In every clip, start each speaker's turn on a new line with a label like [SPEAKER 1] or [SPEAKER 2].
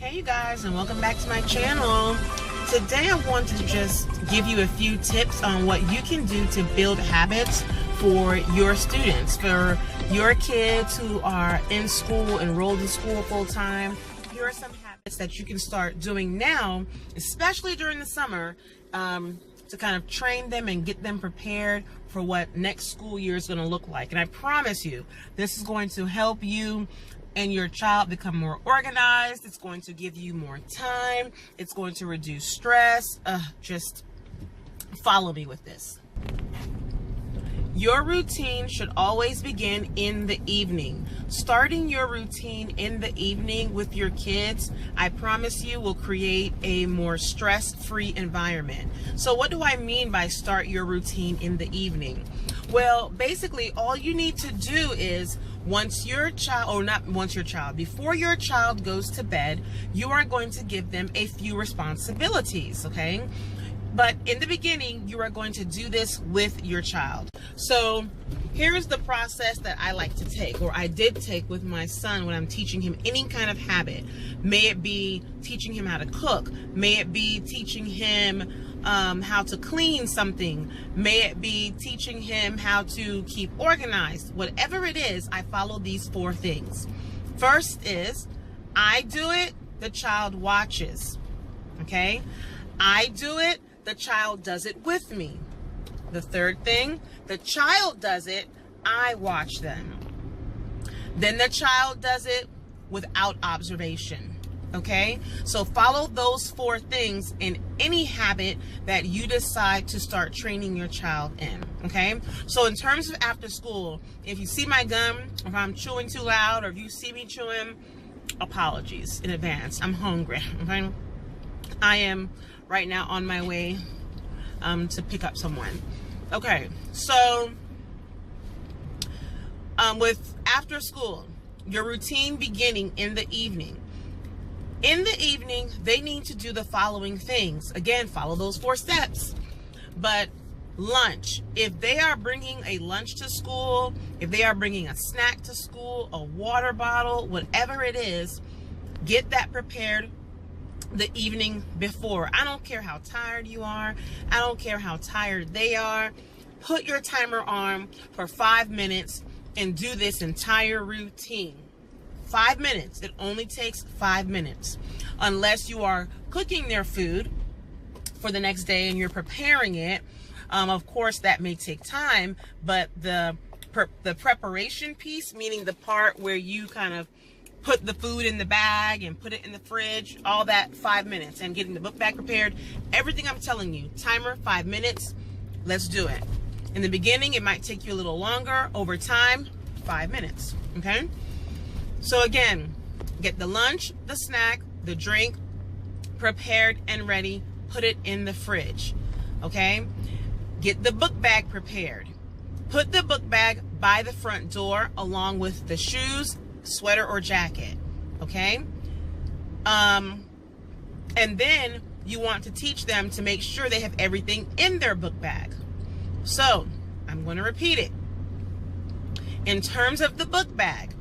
[SPEAKER 1] Hey you guys, and welcome back to my channel. Today I want to just give you a few tips on what you can do to build habits for your students, for your kids who are in school, enrolled in school full-time. Here are some habits that you can start doing now, especially during the summer, to kind of train them and get them prepared for what next school year is going to look like. And I promise you, this is going to help you and your child become more organized. It's going to give you more time. It's going to reduce stress. Just follow me with this. Your routine should always begin in the evening. Starting your routine in the evening with your kids, I promise you, will create a more stress-free environment. So what do I mean by start your routine in the evening? Well, basically, all you need to do is before your child goes to bed, you are going to give them a few responsibilities, okay? But in the beginning, you are going to do this with your child. So here's the process that I like to take, or I did take with my son when I'm teaching him any kind of habit. May it be teaching him how to cook. May it be teaching him how to clean something. May it be teaching him how to keep organized. Whatever it is, I follow these 4 things. First is, I do it, the child watches. Okay? I do it, the child does it with me. The third thing, the child does it, I watch them. Then the child does it without observation. Okay? So follow those 4 things in any habit that you decide to start training your child in. Okay? So in terms of after school, if you see my gum, if I'm chewing too loud, or if you see me chewing, apologies in advance. I'm hungry. Okay? I am right now on my way to pick up someone. Okay, so with after school, your routine beginning in the evening. In the evening, they need to do the following things. Again, follow those 4 steps. But lunch, if they are bringing a lunch to school, if they are bringing a snack to school, a water bottle, whatever it is, get that prepared the evening before. I don't care how tired you are. I don't care how tired they are. Put your timer on for 5 minutes and do this entire routine. 5 minutes. It only takes 5 minutes. Unless you are cooking their food for the next day and you're preparing it. Of course, that may take time, but the preparation piece, meaning the part where you kind of put the food in the bag and put it in the fridge, all that, 5 minutes. And getting the book bag prepared, everything I'm telling you, timer, 5 minutes, let's do it. In the beginning, it might take you a little longer. Over time, 5 minutes, okay? So again, get the lunch, the snack, the drink prepared and ready, put it in the fridge, okay? Get the book bag prepared. Put the book bag by the front door along with the shoes, sweater or jacket, okay? And then you want to teach them to make sure they have everything in their book bag. So I'm going to repeat it. In terms of the book bag,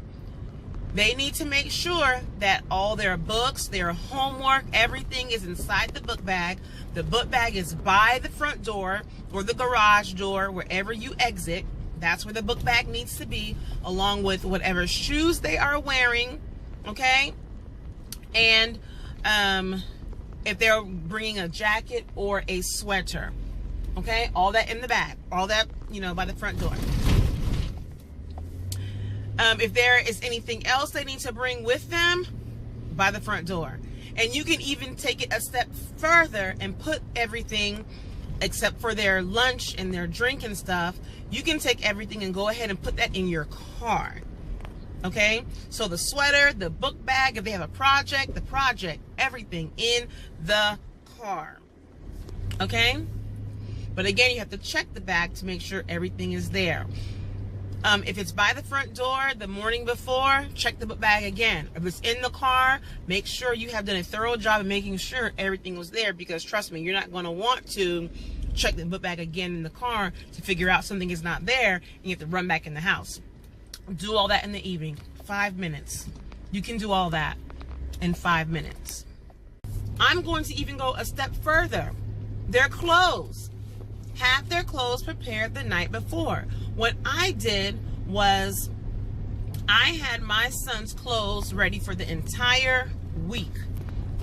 [SPEAKER 1] they need to make sure that all their books, their homework, everything is inside the book bag. The book bag is by the front door or the garage door, wherever you exit. That's where the book bag needs to be, along with whatever shoes they are wearing, okay? And if they're bringing a jacket or a sweater, okay? All that in the bag, all that, by the front door. If there is anything else they need to bring with them, by the front door. And you can even take it a step further and put everything, except for their lunch and their drink and stuff, you can take everything and go ahead and put that in your car. Okay? So the sweater, the book bag, if they have a project, the project, everything in the car. Okay? But again, you have to check the bag to make sure everything is there. If it's by the front door the morning before, check the book bag again. If it's in the car, make sure you have done a thorough job of making sure everything was there, because trust me, you're not going to want to check the book bag again in the car to figure out something is not there and you have to run back in the house. Do all that in the evening. 5 minutes. You can do all that. in 5 minutes. I'm going to even go a step further. Their clothes. Have their clothes prepared the night before. What I did was I had my son's clothes ready for the entire week.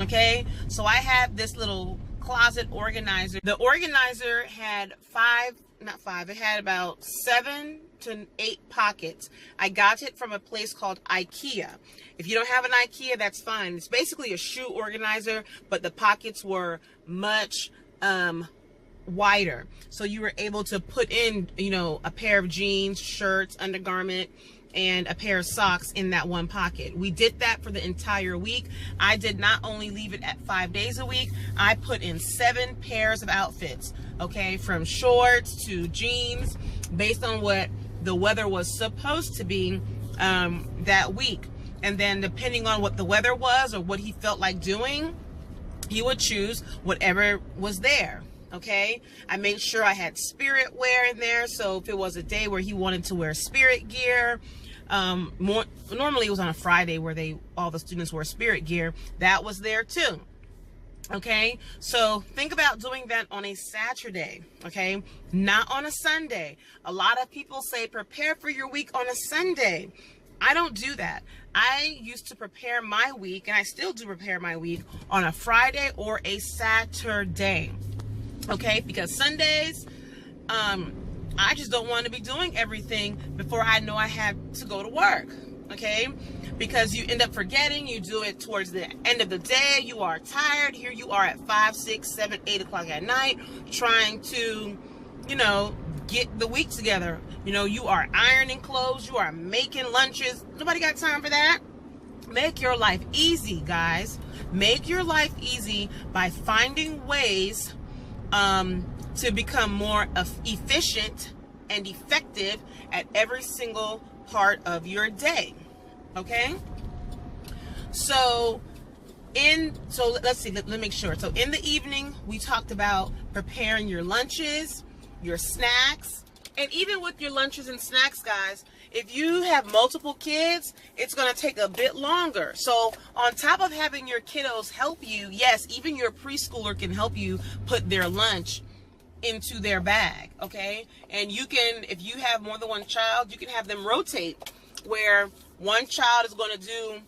[SPEAKER 1] Okay? So I had this little closet organizer. The organizer had it had about 7 to 8 pockets. I got it from a place called IKEA. If you don't have an IKEA, that's fine. It's basically a shoe organizer, but the pockets were much wider. So you were able to put in, a pair of jeans, shirts, undergarment, and a pair of socks in that one pocket. We did that for the entire week. I did not only leave it at 5 days a week, I put in 7 pairs of outfits, okay, from shorts to jeans, based on what the weather was supposed to be that week. And then depending on what the weather was or what he felt like doing, he would choose whatever was there. Okay, I made sure I had spirit wear in there. So if it was a day where he wanted to wear spirit gear, normally it was on a Friday where all the students wore spirit gear, that was there too. Okay, so think about doing that on a Saturday, okay, not on a Sunday. A lot of people say prepare for your week on a Sunday. I don't do that. I used to prepare my week, and I still do prepare my week on a Friday or a Saturday. Okay, because Sundays, I just don't want to be doing everything before I know I have to go to work. Okay, because you end up forgetting. You do it towards the end of the day. You are tired. Here you are at 5, 6, 7, 8 o'clock at night trying to, get the week together. You are ironing clothes. You are making lunches. Nobody got time for that. Make your life easy, guys. Make your life easy by finding ways to become more efficient and effective at every single part of your day. Okay? So let's see, let me make sure. So in the evening, we talked about preparing your lunches, your snacks, and even with your lunches and snacks, guys, if you have multiple kids, it's going to take a bit longer. So on top of having your kiddos help you, yes, even your preschooler can help you put their lunch into their bag, okay? And you can, if you have more than one child, you can have them rotate, where one child is going to do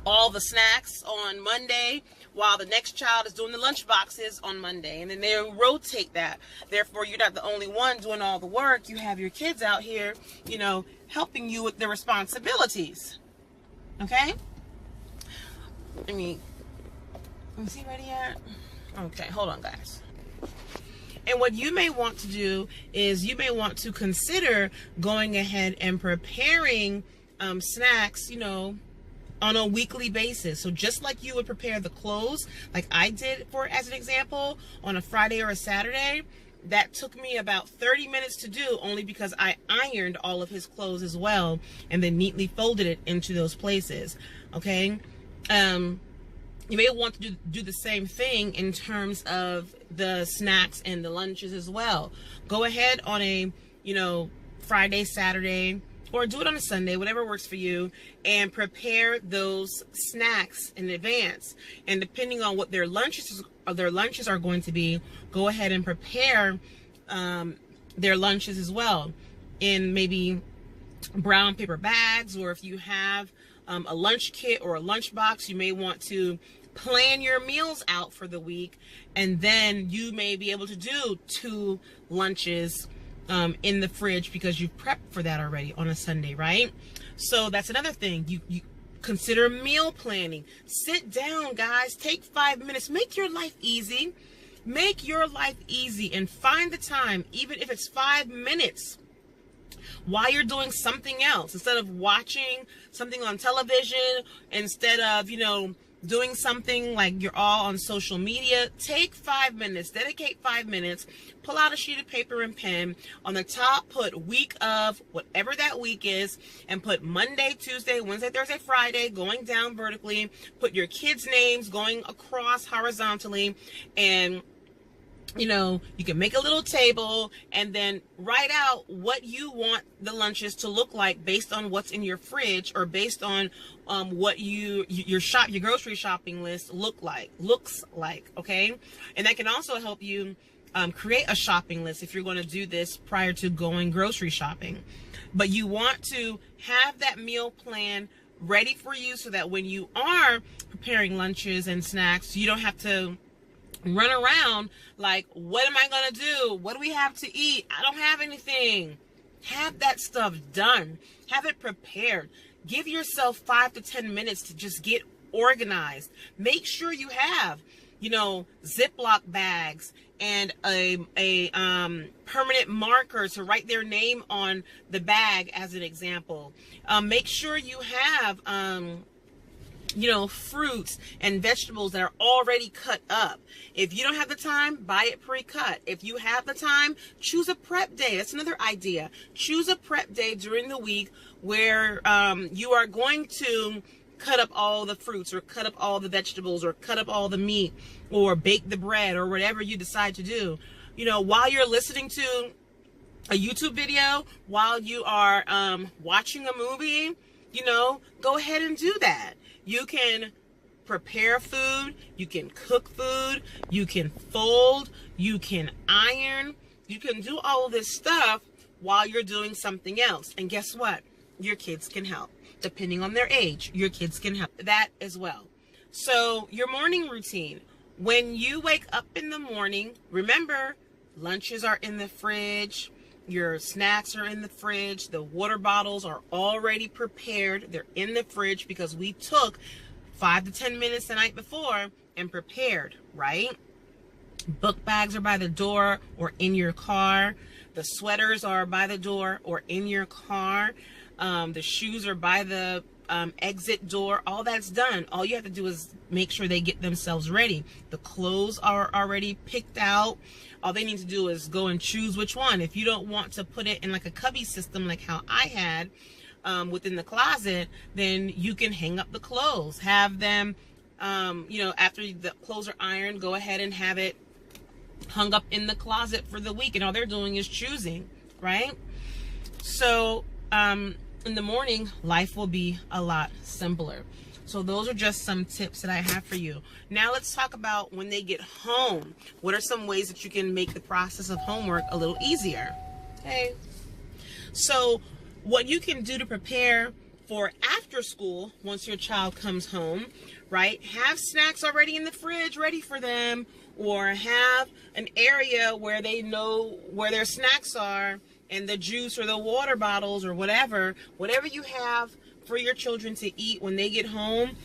[SPEAKER 1] all the snacks on Monday while the next child is doing the lunch boxes on Monday, and then they rotate that. Therefore, you're not the only one doing all the work. You have your kids out here, helping you with their responsibilities. Okay? Let me see, ready yet? Okay, hold on, guys. And what you may want to do is you may want to consider going ahead and preparing snacks, on a weekly basis. So just like you would prepare the clothes, like I did as an example, on a Friday or a Saturday, that took me about 30 minutes to do, only because I ironed all of his clothes as well and then neatly folded it into those places. Okay? You may want to do the same thing in terms of the snacks and the lunches as well. Go ahead on a, Friday, Saturday, or do it on a Sunday, whatever works for you, and prepare those snacks in advance. And depending on what their lunches are going to be, go ahead and prepare their lunches as well in maybe brown paper bags, or if you have a lunch kit or a lunch box, you may want to plan your meals out for the week, and then you may be able to do 2 lunches in the fridge because you've prepped for that already on a Sunday, right? So that's another thing. You consider meal planning. Sit down, guys. Take 5 minutes. Make your life easy. Make your life easy and find the time, even if it's 5 minutes, while you're doing something else. Instead of watching something on television, instead of, doing something like you're all on social media, take 5 minutes, dedicate 5 minutes, pull out a sheet of paper and pen. On the top, put week of whatever that week is, and put Monday, Tuesday, Wednesday, Thursday, Friday, going down vertically. Put your kids' names going across horizontally, and You can make a little table and then write out what you want the lunches to look like based on what's in your fridge, or based on what your grocery shopping list looks like. Okay. And that can also help you create a shopping list if you're going to do this prior to going grocery shopping. But you want to have that meal plan ready for you so that when you are preparing lunches and snacks, you don't have to run around like, what am I going to do? What do we have to eat? I don't have anything. Have that stuff done. Have it prepared. Give yourself 5 to 10 minutes to just get organized. Make sure you have, Ziploc bags and a permanent marker to write their name on the bag, as an example. Make sure you have fruits and vegetables that are already cut up. If you don't have the time, buy it pre-cut. If you have the time, choose a prep day. That's another idea. Choose a prep day during the week where you are going to cut up all the fruits, or cut up all the vegetables, or cut up all the meat, or bake the bread, or whatever you decide to do. While you're listening to a YouTube video, while you are watching a movie, go ahead and do that. You can prepare food, you can cook food, you can fold, you can iron, you can do all of this stuff while you're doing something else. And guess what? Your kids can help. Depending on their age, your kids can help that as well. So your morning routine, when you wake up in the morning, remember, lunches are in the fridge, your snacks are in the fridge, the water bottles are already prepared. They're in the fridge because we took 5 to 10 minutes the night before and prepared, right? Book bags are by the door or in your car. The sweaters are by the door or in your car. The shoes are by the exit door. All that's done. All you have to do is make sure they get themselves ready. The clothes are already picked out. All they need to do is go and choose which one. If you don't want to put it in like a cubby system like how I had within the closet, then you can hang up the clothes. Have them, after the clothes are ironed, go ahead and have it hung up in the closet for the week. And all they're doing is choosing, right? So in the morning, life will be a lot simpler. So those are just some tips that I have for you. Now let's talk about when they get home. What are some ways that you can make the process of homework a little easier? Okay. So what you can do to prepare for after school, once your child comes home, right? Have snacks already in the fridge ready for them, or have an area where they know where their snacks are, and the juice or the water bottles or whatever you have for your children to eat when they get home,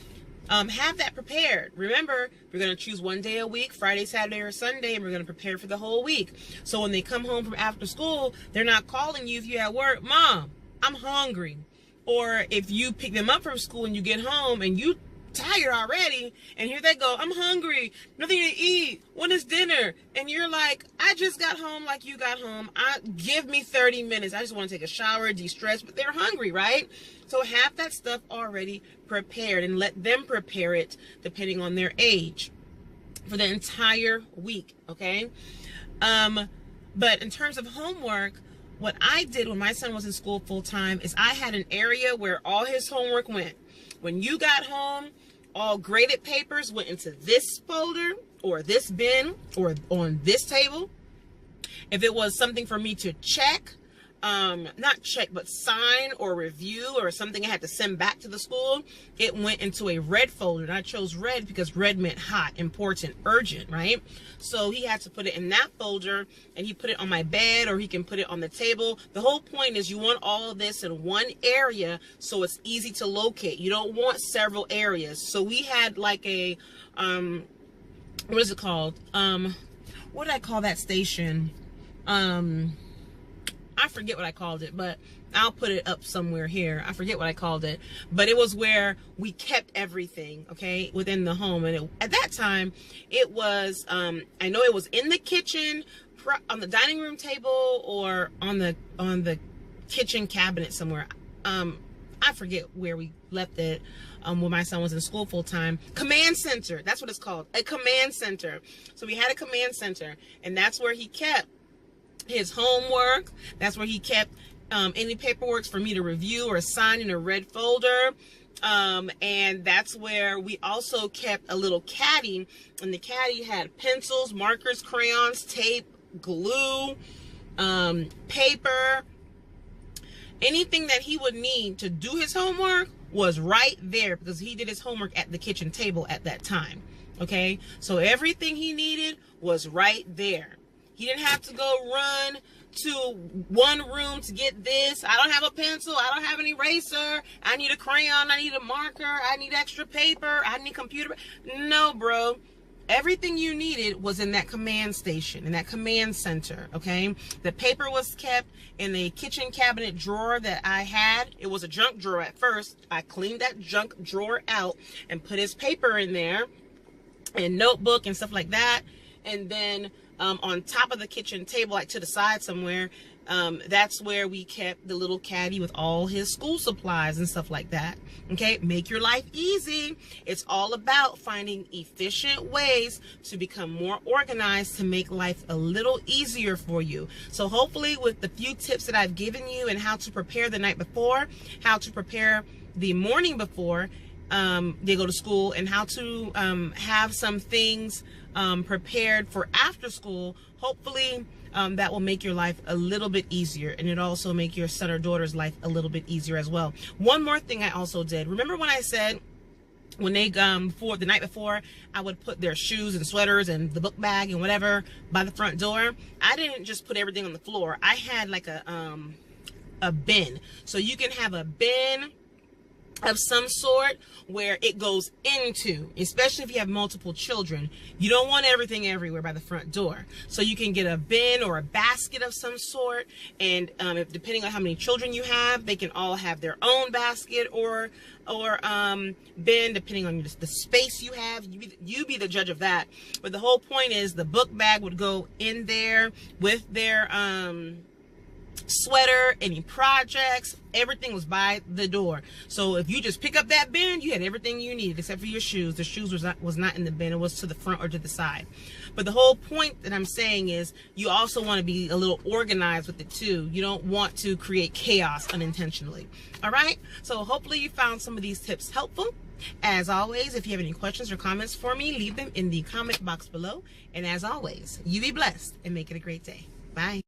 [SPEAKER 1] have that prepared. Remember, we're going to choose one day a week, Friday, Saturday, or Sunday, and we're going to prepare for the whole week. So when they come home from after school, they're not calling you if you're at work, Mom, I'm hungry. Or if you pick them up from school and you get home and you tired already, and here they go, I'm hungry, nothing to eat, when is dinner? And you're like, I just got home like you got home. Give me 30 minutes. I just want to take a shower, de-stress, but they're hungry, right? So have that stuff already prepared and let them prepare it depending on their age for the entire week, okay? But in terms of homework, what I did when my son was in school full-time is I had an area where all his homework went. When you got home, all graded papers went into this folder or this bin or on this table. If it was something for me to check, not check, but sign or review or something I had to send back to the school, it went into a red folder. And I chose red because red meant hot, important, urgent, right? So he had to put it in that folder, and he put it on my bed, or he can put it on the table. The whole point is you want all of this in one area so it's easy to locate. You don't want several areas. So we had like a, what is it called? What did I call that station? I forget what I called it, but I'll put it up somewhere here. I forget what I called it, but it was where we kept everything, okay, within the home. And at that time, it was, I know it was in the kitchen, on the dining room table, or on the kitchen cabinet somewhere. I I forget where we left it when my son was in school full time. Command center, that's what it's called, a command center. So we had a command center, and that's where he kept his homework. That's where he kept any paperwork for me to review or sign in a red folder. And that's where we also kept a little caddy, and the caddy had pencils, markers, crayons, tape, glue, paper. Anything that he would need to do his homework was right there, because he did his homework at the kitchen table at that time. Okay, so everything he needed was right there. He didn't have to go run to one room to get this. I don't have a pencil, I don't have an eraser, I need a crayon, I need a marker, I need extra paper, I need computer. No, bro. Everything you needed was in that command station, in that command center, okay? The paper was kept in the kitchen cabinet drawer that I had. It was a junk drawer at first. I cleaned that junk drawer out and put his paper in there and notebook and stuff like that. And then on top of the kitchen table, like to the side somewhere, that's where we kept the little caddy with all his school supplies and stuff like that. Okay, make your life easy. It's all about finding efficient ways to become more organized, to make life a little easier for you. So hopefully with the few tips that I've given you, and how to prepare the night before, how to prepare the morning before they go to school, and how to have some things prepared for after school, hopefully that will make your life a little bit easier, and it also make your son or daughter's life a little bit easier as well. One more thing I also did, remember when I said when they before the night before, I would put their shoes and sweaters and the book bag and whatever by the front door? I didn't just put everything on the floor. I had like a bin. So you can have a bin of some sort where it goes into, especially if you have multiple children. You don't want everything everywhere by the front door. So you can get a bin or a basket of some sort, and depending on how many children you have, they can all have their own basket or bin, depending on the space you have. You be the judge of that. But the whole point is the book bag would go in there with their sweater, any projects, everything was by the door. So if you just pick up that bin, you had everything you needed except for your shoes. The shoes was not in the bin. It was to the front or to the side. But the whole point that I'm saying is you also want to be a little organized with it too. You don't want to create chaos unintentionally. All right, so hopefully you found some of these tips helpful. As always, if you have any questions or comments for me, leave them in the comment box below. And as always, you be blessed and make it a great day. Bye.